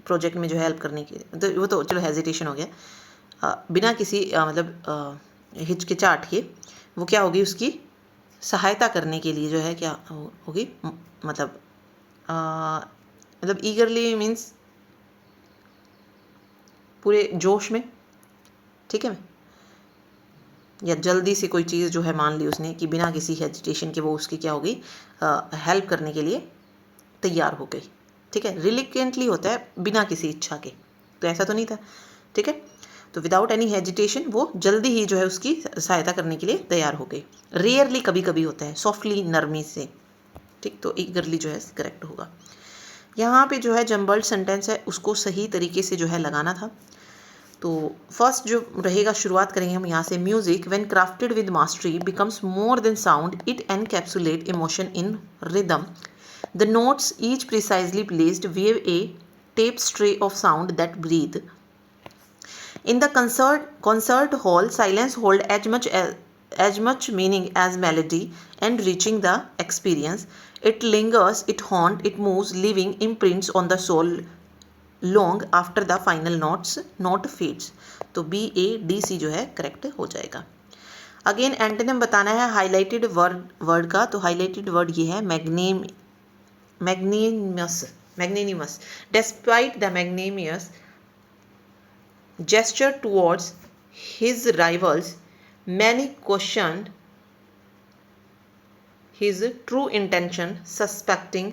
प्रोजेक्ट में जो हेल्प करने की, तो वो तो चलो हेजिटेशन हो गया, बिना किसी मतलब हिचकिचाहट के वो क्या होगी, उसकी सहायता करने के लिए जो है क्या होगी, मतलब मतलब ईगरली मीन्स पूरे जोश में, ठीक है, या जल्दी से कोई चीज़ जो है मान ली उसने कि बिना किसी हेजिटेशन के वो उसकी क्या हो गई, हेल्प करने के लिए तैयार हो गई, ठीक है। रिलिकेंटली होता है बिना किसी इच्छा के, तो ऐसा तो नहीं था, ठीक है। तो विदाउट एनी हेजिटेशन वो जल्दी ही जो है उसकी सहायता करने के लिए तैयार हो गई। रेयरली कभी कभी होता है, सॉफ्टली नरमी से, ठीक। तो ईगरली जो है करेक्ट होगा। यहाँ पे जो है जम्बल्ड सेंटेंस है उसको सही तरीके से जो है लगाना था। तो फर्स्ट जो रहेगा, शुरुआत करेंगे हम यहाँ से। Music when crafted with mastery becomes more than sound, it encapsulate emotion in rhythm. The notes, each precisely placed, weave a tapestry of sound that breathe. In the concert hall, silence holds as much meaning as melody, enriching the experience. It lingers, it haunts, it moves, leaving imprints on the soul long after the final note fades. तो B A D C जो है correct हो जाएगा। Again antonym बताना है highlighted word का। तो highlighted word ये है magnanimous. Despite the magnanimous gesture towards his rivals, many questioned his true intention, suspecting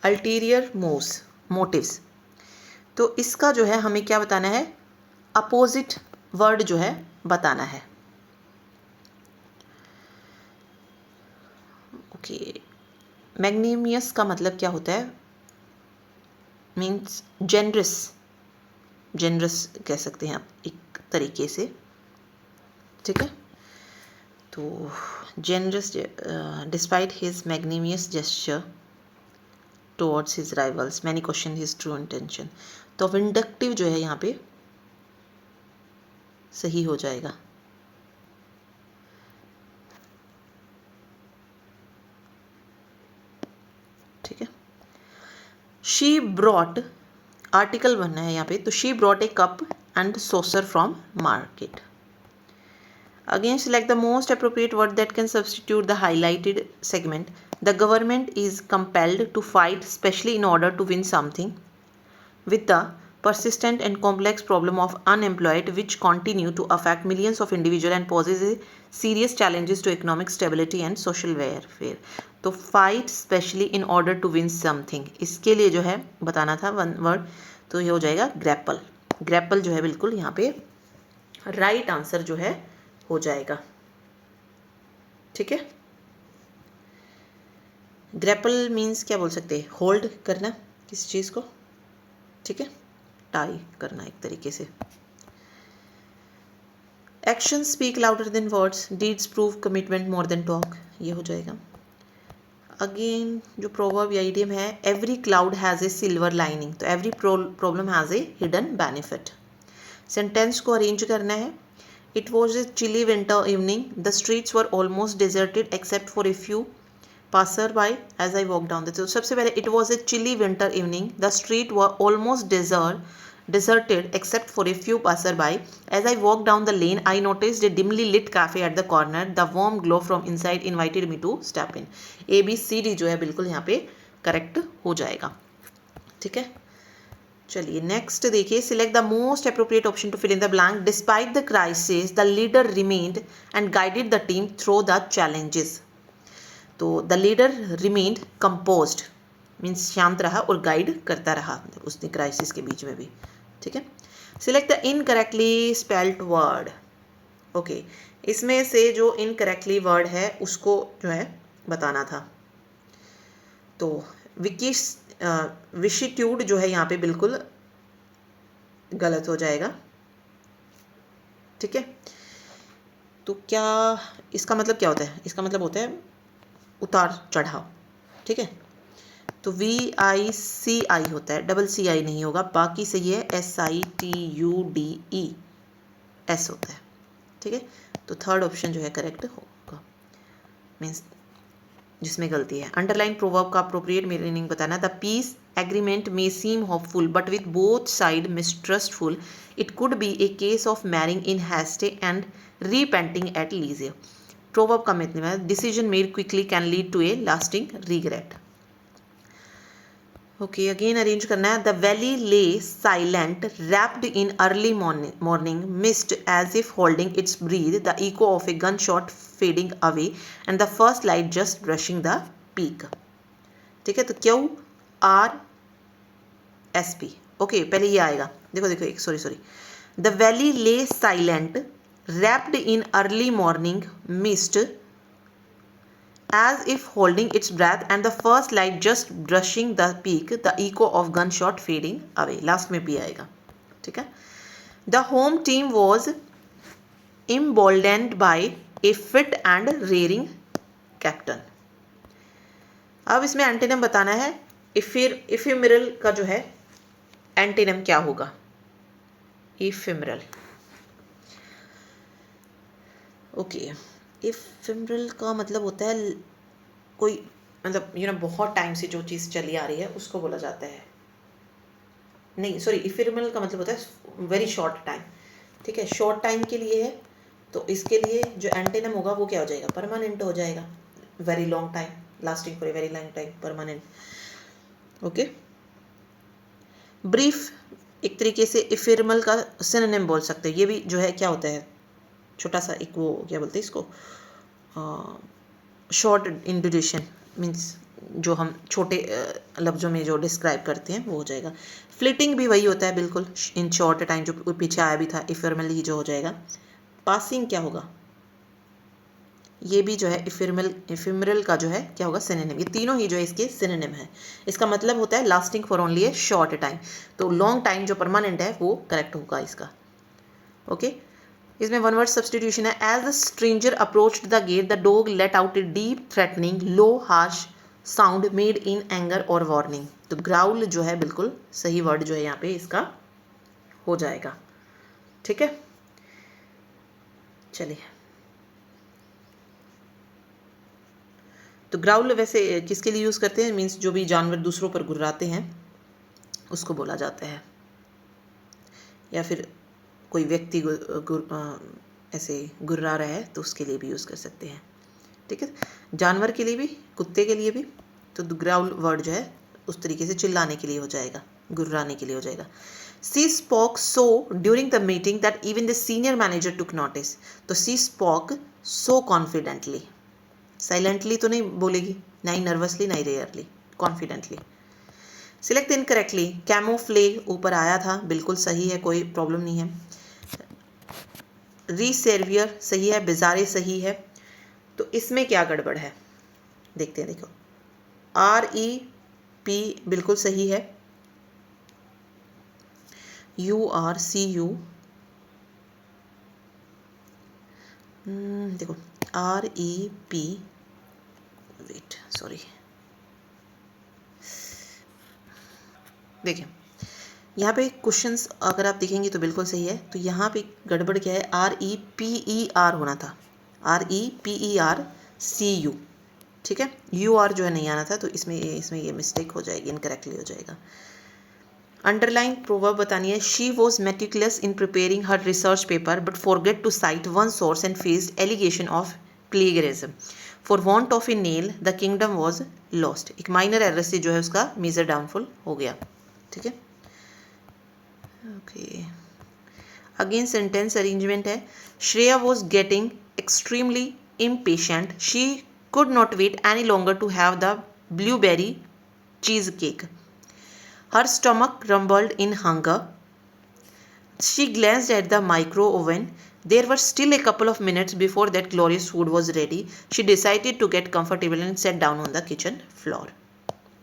ulterior motives. तो इसका जो है हमें क्या बताना है, अपोजिट वर्ड जो है बताना है। ओके, मैग्नीमियस का मतलब क्या होता है, मीन्स जेनरस कह सकते हैं आप एक तरीके से, ठीक है। तो generous, despite his magnanimous gesture towards his rivals, many question his true intention. तो विंडक्टिव जो है यहाँ पे सही हो जाएगा। ठीक है। शी ब्रॉट, आर्टिकल बनना है यहाँ पे, तो she brought a cup and saucer from market. Again select the most appropriate word that can substitute the highlighted segment. The government is compelled to fight specially in order to win something with the persistent and complex problem of unemployed which continue to affect millions of individuals and poses a serious challenges to economic stability and social welfare. तो fight specially in order to win something, इसके लिए जो है बताना था one word, तो ये हो जाएगा ग्रैपल। ग्रैपल जो है बिल्कुल यहाँ पे राइट आंसर जो है हो जाएगा, ठीक है। ग्रैपल मीन्स क्या बोल सकते हैं, होल्ड करना किसी चीज़ को, ठीक है, टाई करना एक तरीके से। Action speak louder than words, deeds prove commitment more than talk, ये हो जाएगा। अगेन जो प्रोवर्ब या इडियम है, every cloud has a silver lining, तो every problem has a hidden benefit. Sentence को अरेंज करना है। It was a chilly winter evening, the streets were almost deserted except for a few passer by as I walked down the, तो सबसे पहले it was a chilly winter evening, the street were almost deserted except for a few passer by. As I walked down the lane I noticed a dimly lit cafe at the corner, the warm glow from inside invited me to step in. A B C D जो है बिल्कुल यहाँ पे correct हो जाएगा, ठीक है। चलिए नेक्स्ट देखिए, select the most appropriate option to fill in the blank. Despite the crisis the leader remained and guided the team through the challenges. तो the leader remained composed means शांत रहा और गाइड करता रहा उसने क्राइसिस के बीच में भी, ठीक है। Select the incorrectly spelled word. Okay, इसमें से जो इनकरेक्टली वर्ड है उसको जो है बताना था। तो विशिट्यूड जो है यहाँ पे बिल्कुल गलत हो जाएगा, ठीक है। तो क्या इसका मतलब क्या होता है, इसका मतलब होता है उतार चढ़ाव, ठीक है। तो VICI होता है, डबल CI नहीं होगा, बाकी सही है SITUDES होता है, ठीक है। तो थर्ड ऑप्शन जो है करेक्ट होगा, मीन्स जिसमें गलती है। अंडरलाइन प्रोवर्ब का अप्रोप्रिएट मीनिंग बताना। The peace agreement may seem hopeful but with both side mistrustful, it could be a case of marrying in haste and repenting at leisure. Proverb का मतलब decision made quickly can lead to a lasting regret. Okay, again arrange करना है। The valley lay silent wrapped in early morning mist as if holding its breath the echo of a gun shot fading away and the first light just brushing the peak. ठीक है, तो QRSP। Okay, पहले ये आएगा, देखो देखो एक sorry the valley lay silent wrapped in early morning missed as if holding its breath and the first light just brushing the peak, the echo of gunshot fading away। Last में भी आएगा। ठीक है, the home team was emboldened by a fit and rearing captain। अब इसमें antonym बताना है। इफेमेरल का जो है एंटीनम क्या होगा? इफेमेरल। ओके, इफेमेरल का मतलब होता है कोई, मतलब बहुत टाइम से जो चीज़ चली आ रही है उसको बोला जाता है। नहीं सॉरी, इफेमेरल का मतलब होता है वेरी शॉर्ट टाइम। ठीक है, शॉर्ट टाइम के लिए है, तो इसके लिए जो एंटीनम होगा वो क्या हो जाएगा? परमानेंट हो जाएगा। Very long time, lasting for a very long time, permanent. Okay, brief एक तरीके से इफेमेरल का सिनोनिम बोल सकते हैं। ये भी जो है क्या होता है, छोटा सा एक वो क्या बोलते हैं इसको, शॉर्ट इन ड्यूरेशन, मीन्स जो हम छोटे लफ्ज़ों में जो डिस्क्राइब करते हैं वो हो जाएगा। फ्लिटिंग भी वही होता है बिल्कुल, इन शॉर्ट टाइम, जो पीछे आया भी था इफेमेरल ही जो हो जाएगा। पासिंग क्या होगा? ये भी जो है इफेमेरल का जो है क्या होगा? सिनोनिम। ये तीनों ही जो है इसके सिनोनिम है। इसका मतलब होता है lasting for only a short time, तो लॉन्ग टाइम जो परमानेंट है वो करेक्ट होगा इसका। ओके, इसमें वन वर्ड सब्सटीट्यूशन है। As the stranger approached the gate the dog let out a deep threatening low harsh sound made in anger और warning. तो ग्राउल जो है बिल्कुल सही वर्ड जो है यहाँ पे इसका हो जाएगा। ठीक है, चलिए, तो ग्राउल वैसे किसके लिए यूज़ करते हैं? मीन्स जो भी जानवर दूसरों पर गुर्राते हैं उसको बोला जाता है, या फिर कोई व्यक्ति ऐसे गुर्रा रहा है तो उसके लिए भी यूज़ कर सकते हैं। ठीक है, जानवर के लिए भी, कुत्ते के लिए भी, तो ग्राउल वर्ड जो है उस तरीके से चिल्लाने के लिए हो जाएगा, गुर्राने के लिए हो जाएगा। She spoke so during the meeting that even the senior manager took notice. तो she spoke so confidently, silently तो नहीं बोलेगी, ना ही नर्वसली, ना ही rarely, confidently. Select incorrectly, camouflage ऊपर आया था, बिल्कुल सही है, कोई प्रॉब्लम नहीं है। रीसेर्वियर सही है, बिजारे सही है। तो इसमें क्या गड़बड़ है देखते हैं। देखो, REP बिल्कुल सही है, URCU, देखो REP, वेट सॉरी, देखिए यहाँ पे क्वेश्चंस अगर आप देखेंगे तो बिल्कुल सही है। तो यहाँ पे गड़बड़ क्या है? REPER होना था, REPERCU। ठीक है, UR जो है नहीं आना था, तो इसमें ये मिस्टेक हो जाएगी, इनकरेक्टली हो जाएगा। अंडरलाइन प्रोवर्ब बतानी है। She was meticulous in preparing her research paper but forget to cite one source and faced allegation of plagiarism. For want of a nail the kingdom was lost. एक minor error से जो है उसका major downfall हो गया। ठीक है, okay, again sentence arrangement है। Shreya was getting extremely impatient, she could not wait any longer to have the blueberry cheesecake. Her stomach rumbled in hunger. She glanced at the micro oven. There were still a couple of minutes before that glorious food was ready. She decided to get comfortable and sat down on the kitchen floor.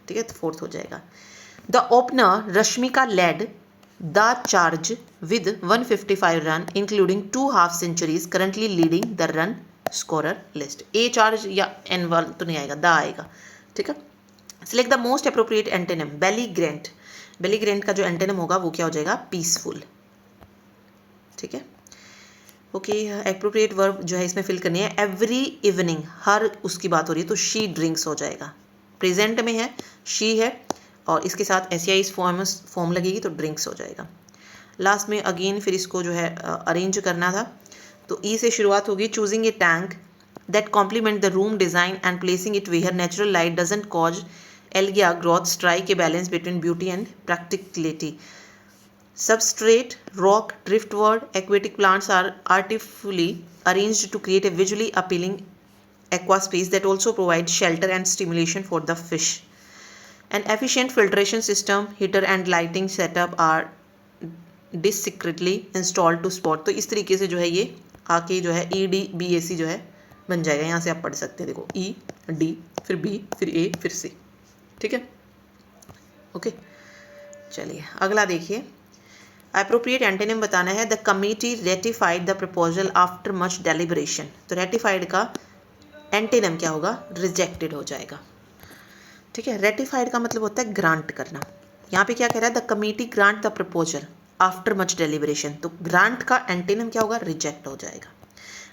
ठीक है, तो fourth हो जाएगा। The opener Rashmika led the charge with 155 run, including 2 half centuries, currently leading the run scorer list. A चार्ज या an वाल तो नहीं आएगा, दा आएगा। ठीक है, select the most appropriate antonym. Belligerent, belligerent का जो एंटेनम होगा वो क्या हो जाएगा? पीसफुल। ठीक है, ओके, अप्रोप्रिएट वर्ब जो है इसमें फिल करनी है। एवरी इवनिंग, हर उसकी बात हो रही है तो शी ड्रिंक्स हो जाएगा। प्रेजेंट में है, शी है, और इसके साथ SCI फॉर्म लगेगी तो ड्रिंक्स हो जाएगा। लास्ट में अगेन फिर इसको जो है अरेंज करना था, तो ई से शुरुआत होगी। Choosing a tank that complement the room design and placing it where natural light doesn't cause algae growth strike a balance between beauty and practicality. Substrate, rock, driftwood, aquatic plants are artificially arranged to create a visually appealing aquaspace that also provides shelter and stimulation for the fish. An efficient filtration system, heater and lighting setup are discreetly installed to spot. तो इस तरीके से जो है ये आके जो है EDBAC जो है बन जाएगा. यहाँ से आप पढ़ सकते हैं, देखो ED फिर B फिर A फिर C. ठीक है, ओके. चलिए अगला देखिए. अप्रोप्रिएट एंटोनिम बताना है. The committee ratified the proposal after much deliberation. तो रेटिफाइड का एंटोनिम क्या होगा? रिजेक्टेड हो जाएगा. ठीक है, रेटिफाइड का मतलब होता है ग्रांट करना. यहाँ पे क्या कह रहा है? The committee grant the proposal after much deliberation. तो ग्रांट का एंटोनिम क्या होगा? रिजेक्ट हो जाएगा.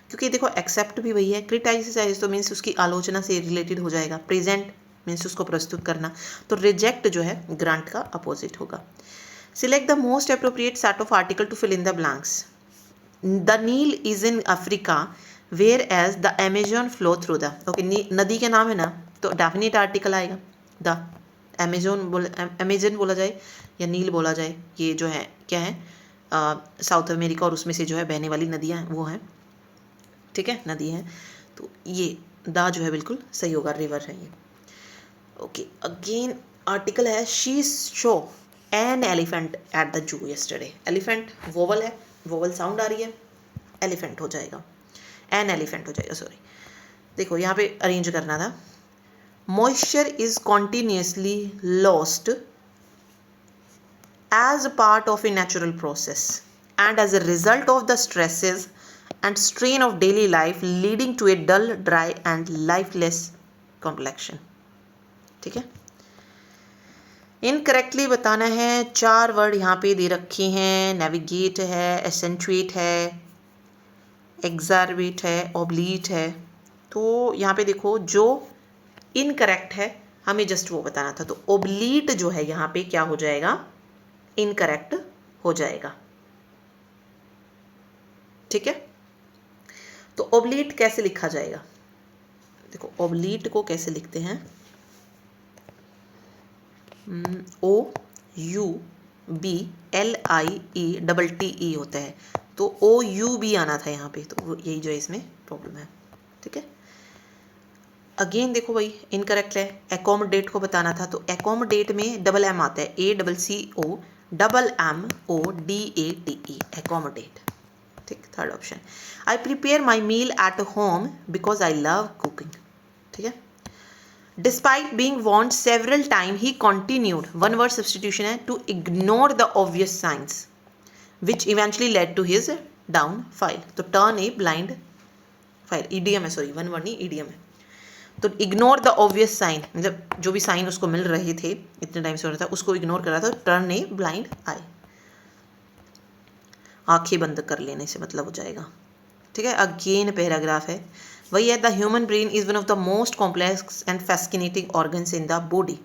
क्योंकि देखो एक्सेप्ट भी वही है. क्रिटिसाइज तो मीन्स उसकी आलोचना से रिलेटेड हो जाएगा. प्रेजेंट मीन्स उसको प्रस्तुत करना. तो रिजेक्ट जो है ग्रांट का अपोजिट होगा. Select the most appropriate set of article to fill in the blanks. The Nile is in Africa, whereas the Amazon flow through the. Okay, नदी के नाम है ना, तो डेफिनेट आर्टिकल आएगा. द अमेजन बोला जाए या नील बोला जाए, ये जो है क्या है? साउथ अमेरिका और उसमें से जो है बहने वाली नदियाँ वो हैं. ठीक है, नदी हैं. तो ये द जो है बिल्कुल सही होगा, रिवर है ये. ओके, अगेन आर्टिकल है she show an elephant at the zoo yesterday. Elephant vowel है, वोवल साउंड आ रही है, एलिफेंट हो जाएगा, एन एलिफेंट हो जाएगा. सॉरी, देखो यहाँ पे अरेंज करना था. Moisture is continuously lost as a part of a natural process and as a result of the stresses and strain of daily life leading to a dull dry and lifeless complexion. ठीक है, incorrectly बताना है. 4 word यहाँ पे दे रखे हैं. Navigate है, accentuate है, एग्जारवेट है, ऑब्लीट है. तो यहाँ पे देखो जो इनकरेक्ट है हमें जस्ट वो बताना था. तो ऑब्लीट जो है यहाँ पे क्या हो जाएगा? इनकरेक्ट हो जाएगा. ठीक है, तो ऑब्लीट कैसे लिखा जाएगा? देखो ऑब्लीट को कैसे लिखते हैं? OUBLIE होता है. तो OUB आना था यहाँ पे, तो यही जो है इसमें प्रॉब्लम है. ठीक है, अगेन देखो भाई इनकरेक्ट है. एकोमोडेट को बताना था, तो एकोमोडेट में डबल एम आता है, ACCOMMODATE, एकोमोडेट. ठीक, third option. I prepare my meal at home because I love cooking. ठीक है, Despite being warned several times, he continued. One word substitution है, to ignore the obvious signs, which eventually led to his downfall. तो turn a blind file. idiom है, sorry, one word नहीं, idiom है. तो ignore the obvious sign, मतलब जो भी sign उसको मिल रहे थे इतने टाइम से हो रहा था उसको इग्नोर कर रहा था. turn a blind eye, आंखें बंद कर लेने से मतलब हो जाएगा. ठीक है, अगेन पैराग्राफ है वही है. The human brain is one of the most complex and fascinating organs in the body.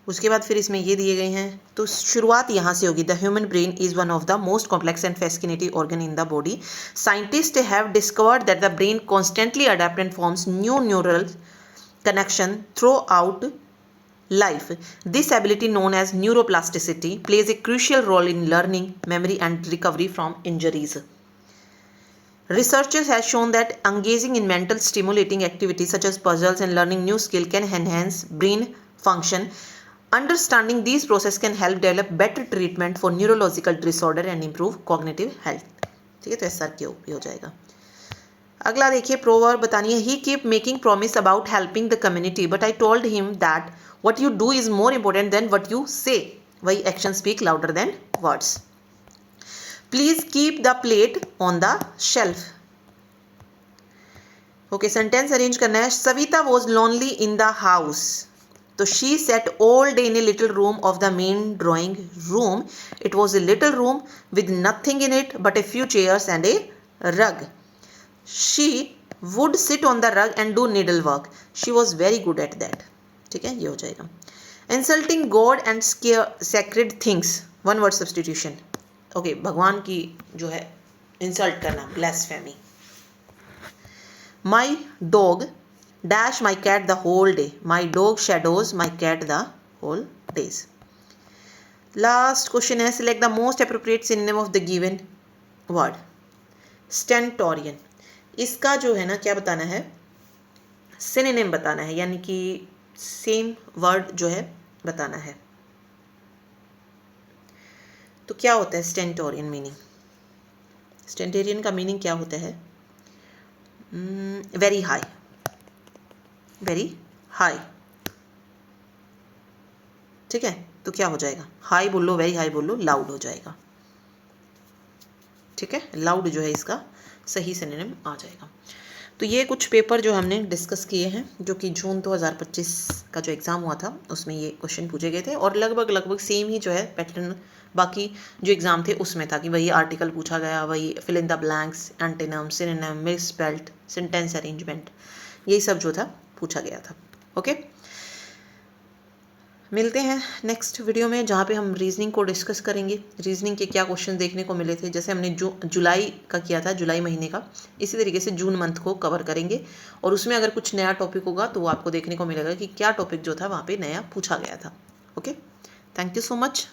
उसके बाद फिर इसमें ये दिए गए हैं, तो शुरुआत यहाँ से होगी. The human brain is one of the most complex and fascinating organ in the body. Scientist have discovered that the brain constantly adapt and forms new neural connection throughout life. This ability, known as neuroplasticity, plays a crucial role in learning, memory, and recovery from injuries. Researchers have shown that engaging in mental stimulating activities such as puzzles and learning new skill can enhance brain function. Understanding these processes can help develop better treatment for neurological disorder and improve cognitive health. ठीक है, तो SR के भी हो जाएगा. अगला देखिए, proverb बतानी है. He kept making promise about helping the community, but I told him that what you do is more important than what you say. वही action speak louder than words. Please keep the plate on the shelf. Okay, sentence arrange करना है. Savita was lonely in the house. तो she sat all day in a little room of the main drawing room. It was a little room with nothing in it but a few chairs and a rug. She would sit on the rug and do needlework. She was very good at that. ठीक है, ये हो जाएगा. Insulting God and sacred things. One word substitution. Okay, भगवान की जो है insult करना, blasphemy. My dog dash my cat the whole day, my dog shadows my cat the whole days. Last question है, select the most appropriate synonym of the given word. Stentorian, इसका जो है ना क्या बताना है, सिनोनिम बताना है, यानी कि सेम वर्ड जो है बताना है। तो क्या होता है स्टेंटोरियन मीनिंग? स्टेंटोरियन का मीनिंग क्या होता है? Very high, very high. ठीक है, तो क्या हो जाएगा? हाई बोलो, वेरी हाई बोलो, लाउड हो जाएगा। ठीक है, लाउड जो है इसका सही सिनोनिम आ जाएगा। तो ये कुछ पेपर जो हमने डिस्कस किए हैं, जो कि जून 2025 का जो एग्ज़ाम हुआ था उसमें ये क्वेश्चन पूछे गए थे, और लगभग सेम ही जो है पैटर्न बाकी जो एग्ज़ाम थे उसमें था, कि वही आर्टिकल पूछा गया, वही fill in the blanks, antonym, synonym, misspelled, sentence arrangement, यही सब जो था पूछा गया था। ओके, मिलते हैं नेक्स्ट वीडियो में, जहाँ पे हम रीजनिंग को डिस्कस करेंगे। रीजनिंग के क्या क्वेश्चन देखने को मिले थे, जैसे हमने जुलाई का किया था, जुलाई महीने का, इसी तरीके से जून मंथ को कवर करेंगे, और उसमें अगर कुछ नया टॉपिक होगा तो वो आपको देखने को मिलेगा कि क्या टॉपिक जो था वहाँ पे नया पूछा गया था। Okay, thank you so much.